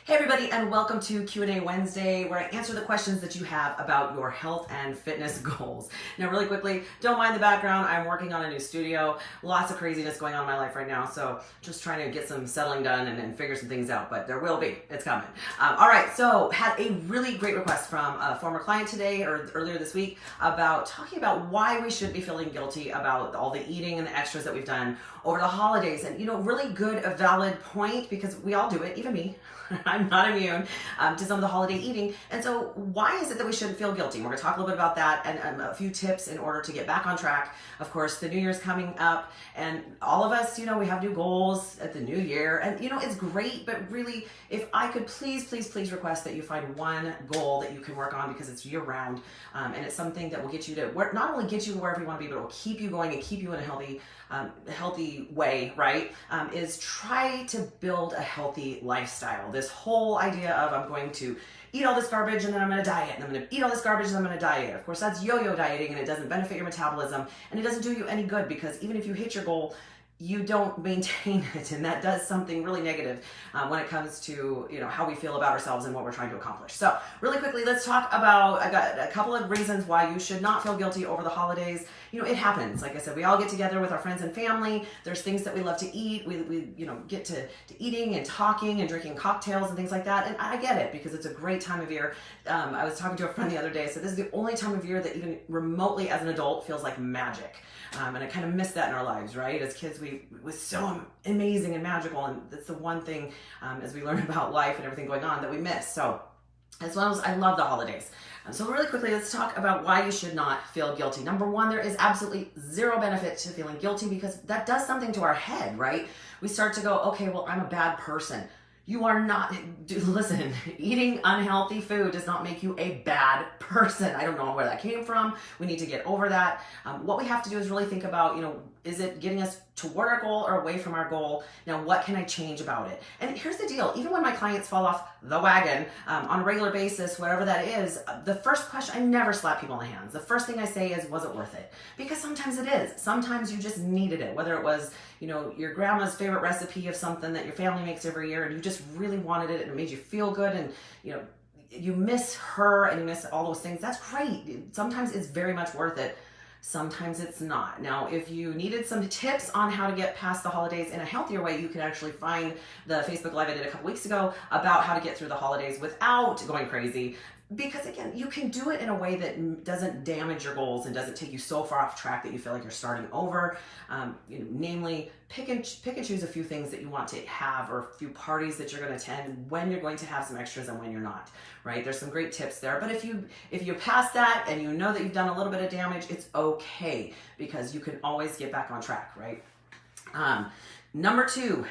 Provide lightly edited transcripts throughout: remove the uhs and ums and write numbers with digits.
Hey everybody, and welcome to Q&A Wednesday, where I answer the questions that you have about your health and fitness goals. Now, really quickly, don't mind the background. I'm working on a new studio. Lots of craziness going on in my life right now, so just trying to get some settling done and figure some things out, but there will be. It's coming. All right, so had a really great request from a former client today, or earlier this week, about talking about why we should be feeling guilty about all the eating and the extras that we've done over the holidays. And, really good, a valid point, because we all do it, even me. I'm not immune to some of the holiday eating. And so why is it that we shouldn't feel guilty? We're going to talk a little bit about that and a few tips in order to get back on track. Of course, the New Year's coming up, and all of us, we have new goals at the new year. And, it's great, but really, if I could please request that you find one goal that you can work on, because it's year round, and it's something that will get you to, not only get you wherever you want to be, but it will keep you going and keep you in a healthy way, right? Is try to build a healthy lifestyle. This whole idea of I'm going to eat all this garbage and then I'm going to diet, and I'm going to eat all this garbage and I'm going to diet. Of course, that's yo-yo dieting, and it doesn't benefit your metabolism, and it doesn't do you any good, because even if you hit your goal, you don't maintain it, and that does something really negative when it comes to how we feel about ourselves and what we're trying to accomplish. So really quickly, let's talk about, I got a couple of reasons why you should not feel guilty over the holidays. It happens. Like I said, we all get together with our friends and family. There's things that we love to eat. We get to eating and talking and drinking cocktails and things like that. And I get it, because it's a great time of year. I was talking to a friend the other day. I said, this is the only time of year that even remotely as an adult feels like magic. And I kind of miss that in our lives, right? As kids, it was so amazing and magical. And that's the one thing, as we learn about life and everything going on, that we miss. So as well as I love the holidays. So really quickly, let's talk about why you should not feel guilty. Number one, there is absolutely zero benefit to feeling guilty, because that does something to our head, right? We start to go, okay, well, I'm a bad person. You are not, listen, eating unhealthy food does not make you a bad person. I don't know where that came from. We need to get over that. What we have to do is really think about, is it getting us toward our goal or away from our goal? Now, what can I change about it? And here's the deal. Even when my clients fall off the wagon on a regular basis, whatever that is, the first question, I never slap people in the hands. The first thing I say is, was it worth it? Because sometimes it is. Sometimes you just needed it, whether it was, your grandma's favorite recipe of something that your family makes every year, and you just really wanted it and it made you feel good, and, you miss her and you miss all those things. That's great. Sometimes it's very much worth it. Sometimes it's not. Now, if you needed some tips on how to get past the holidays in a healthier way, you can actually find the Facebook Live I did a couple weeks ago about how to get through the holidays without going crazy. Because again, you can do it in a way that doesn't damage your goals and doesn't take you so far off track that you feel like you're starting over. Namely, pick and choose a few things that you want to have, or a few parties that you're going to attend, when you're going to have some extras and when you're not. Right? There's some great tips there. But if you pass that and you know that you've done a little bit of damage, it's okay, because you can always get back on track. Right? Number two,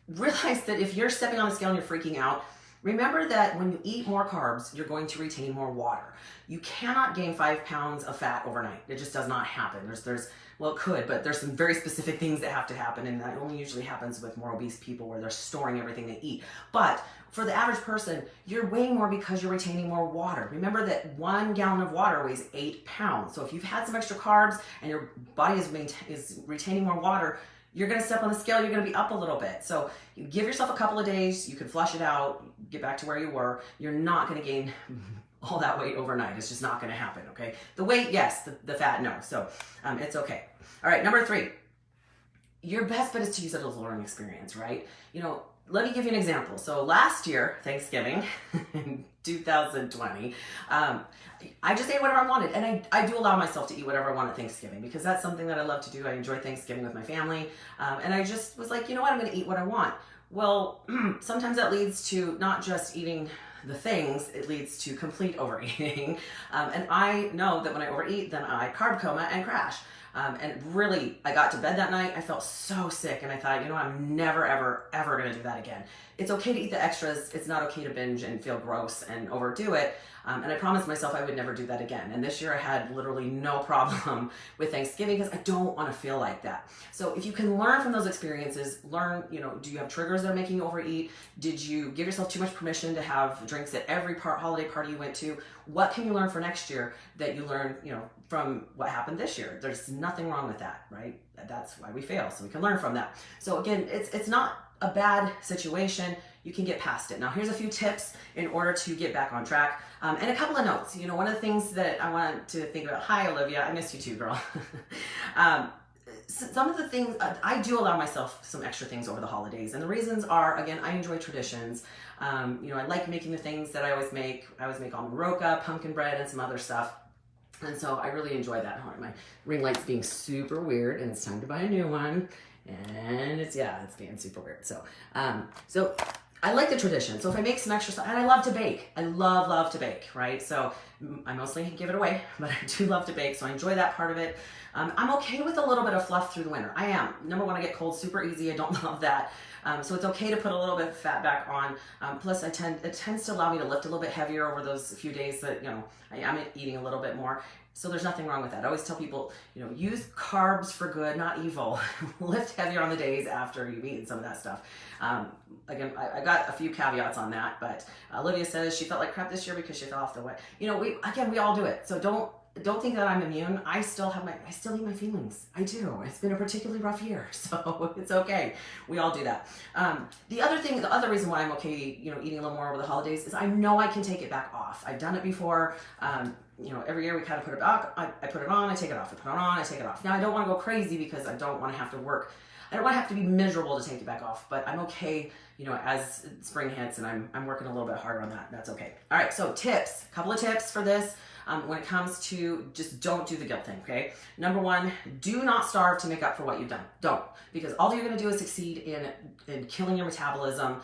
realize that if you're stepping on the scale and you're freaking out, remember that when you eat more carbs, you're going to retain more water. You cannot gain 5 pounds of fat overnight. It just does not happen. Well, it could, but there's some very specific things that have to happen, and that only usually happens with more obese people, where they're storing everything they eat. But for the average person, you're weighing more because you're retaining more water. Remember that 1 gallon of water weighs 8 pounds. So if you've had some extra carbs and your body is retaining more water, you're going to step on the scale, you're going to be up a little bit. So you give yourself a couple of days, you can flush it out, get back to where you were. You're not going to gain all that weight overnight. It's just not going to happen, okay? The weight, yes. The fat, no. So it's okay. All right, number 3. Your best bet is to use it as a learning experience, right? Let me give you an example. So last year, Thanksgiving, 2020, I just ate whatever I wanted. And I do allow myself to eat whatever I want at Thanksgiving, because that's something that I love to do. I enjoy Thanksgiving with my family. And I just was like, I'm going to eat what I want. Well, sometimes that leads to not just eating the things, it leads to complete overeating. And I know that when I overeat, then I carb coma and crash. And really, I got to bed that night, I felt so sick, and I thought, I'm never, ever going to do that again. It's okay to eat the extras. It's not okay to binge and feel gross and overdo it. And I promised myself I would never do that again. And this year I had literally no problem with Thanksgiving, because I don't want to feel like that. So if you can learn from those experiences, do you have triggers that are making you overeat? Did you give yourself too much permission to have drinks at every holiday party you went to? What can you learn for next year that you learned, from what happened this year? There's nothing wrong with that, right? That's why we fail, so we can learn from that. So again, it's not a bad situation, you can get past it. Now, here's a few tips in order to get back on track, and a couple of notes. You know, one of the things that I wanted to think about, hi, Olivia, I missed you too, girl. Some of the things, I do allow myself some extra things over the holidays, and the reasons are, again, I enjoy traditions. You know, I like making the things that I always make. I always make almond roca, pumpkin bread, and some other stuff. And so I really enjoy that. My ring light's being super weird, and it's time to buy a new one. And it's being super weird. So, so I like the tradition. So if I make some extra stuff, and I love to bake. I love to bake, right? So I mostly give it away, but I do love to bake. So I enjoy that part of it. I'm okay with a little bit of fluff through the winter. I am. Number one, I get cold super easy. I don't love that. So it's okay to put a little bit of fat back on. Plus, it tends to allow me to lift a little bit heavier over those few days that, you know, I'm eating a little bit more. So there's nothing wrong with that. I always tell people, you know, use carbs for good, not evil. Lift heavier on the days after you've eaten some of that stuff. Again, I got a few caveats on that, but Olivia says she felt like crap this year because she fell off the way. You know, we all do it. So don't think that I'm immune. I still eat my feelings. I do. It's been a particularly rough year, so it's okay. We all do that. The other reason why I'm okay, you know, eating a little more over the holidays is I know I can take it back off. I've done it before. You know, every year we kind of put it back. I put it on, I take it off. I put it on, I take it off. Now I don't want to go crazy because I don't want to have to work. I don't want to have to be miserable to take it back off, but I'm okay, you know, as spring hits, and I'm working a little bit harder on that. That's okay. All right, so tips. A couple of tips for this. When it comes to just don't do the guilt thing, okay? Number one, do not starve to make up for what you've done. Don't, because all you're gonna do is succeed in killing your metabolism.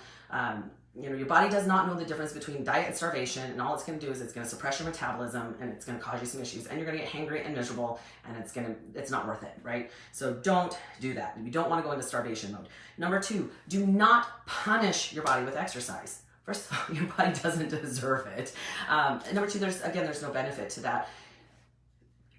You know, your body does not know the difference between diet and starvation, and all it's gonna do is it's gonna suppress your metabolism, and it's gonna cause you some issues, and you're gonna get hangry and miserable, and it's not worth it, right? So don't do that. You don't wanna go into starvation mode. Number two, do not punish your body with exercise. First of all, your body doesn't deserve it. Number two, there's no benefit to that.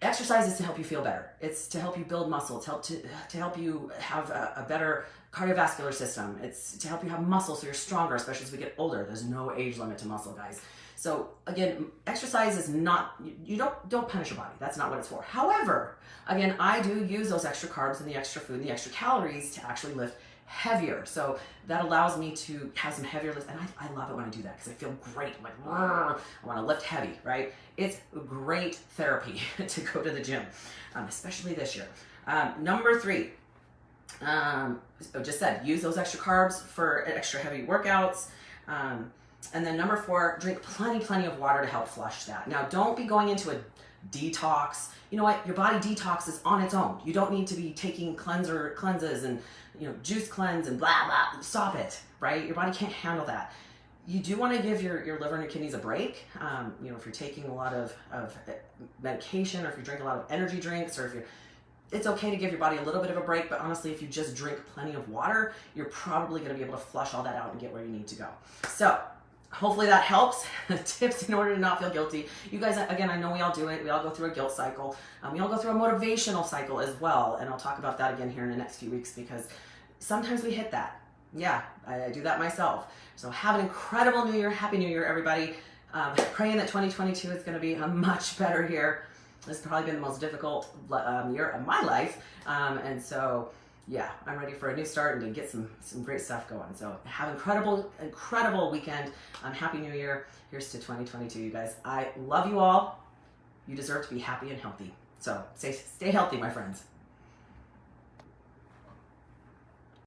Exercise is to help you feel better. It's to help you build muscle. It's to help you have a better cardiovascular system. It's to help you have muscle so you're stronger, especially as we get older. There's no age limit to muscle, guys. So again, exercise is not, you don't punish your body. That's not what it's for. However, again, I do use those extra carbs and the extra food and the extra calories to actually lift heavier. So that allows me to have some heavier lifts, and I love it when I do that because I feel great. I'm like, I want to lift heavy, right? It's great therapy to go to the gym, especially this year. Number three, I just said, use those extra carbs for extra heavy workouts. And then number four, drink plenty of water to help flush that. Now, don't be going into a detox. You know what? Your body detoxes on its own. You don't need to be taking cleanses and, you know, juice cleanse and blah, blah. Stop it, right? Your body can't handle that. You do want to give your liver and your kidneys a break. You know, if you're taking a lot of medication, or if you drink a lot of energy drinks, or if it's okay to give your body a little bit of a break, but honestly, if you just drink plenty of water, you're probably going to be able to flush all that out and get where you need to go. So hopefully that helps. Tips in order to not feel guilty. You guys, again, I know we all do it. We all go through a guilt cycle. We all go through a motivational cycle as well. And I'll talk about that again here in the next few weeks, because sometimes we hit that. Yeah, I do that myself. So have an incredible New Year. Happy New Year, everybody. Praying that 2022 is going to be a much better year. This has probably been the most difficult year of my life. And so, yeah, I'm ready for a new start and to get some great stuff going. So have an incredible weekend. Happy New Year. Here's to 2022, you guys. I love you all. You deserve to be happy and healthy. So stay healthy, my friends.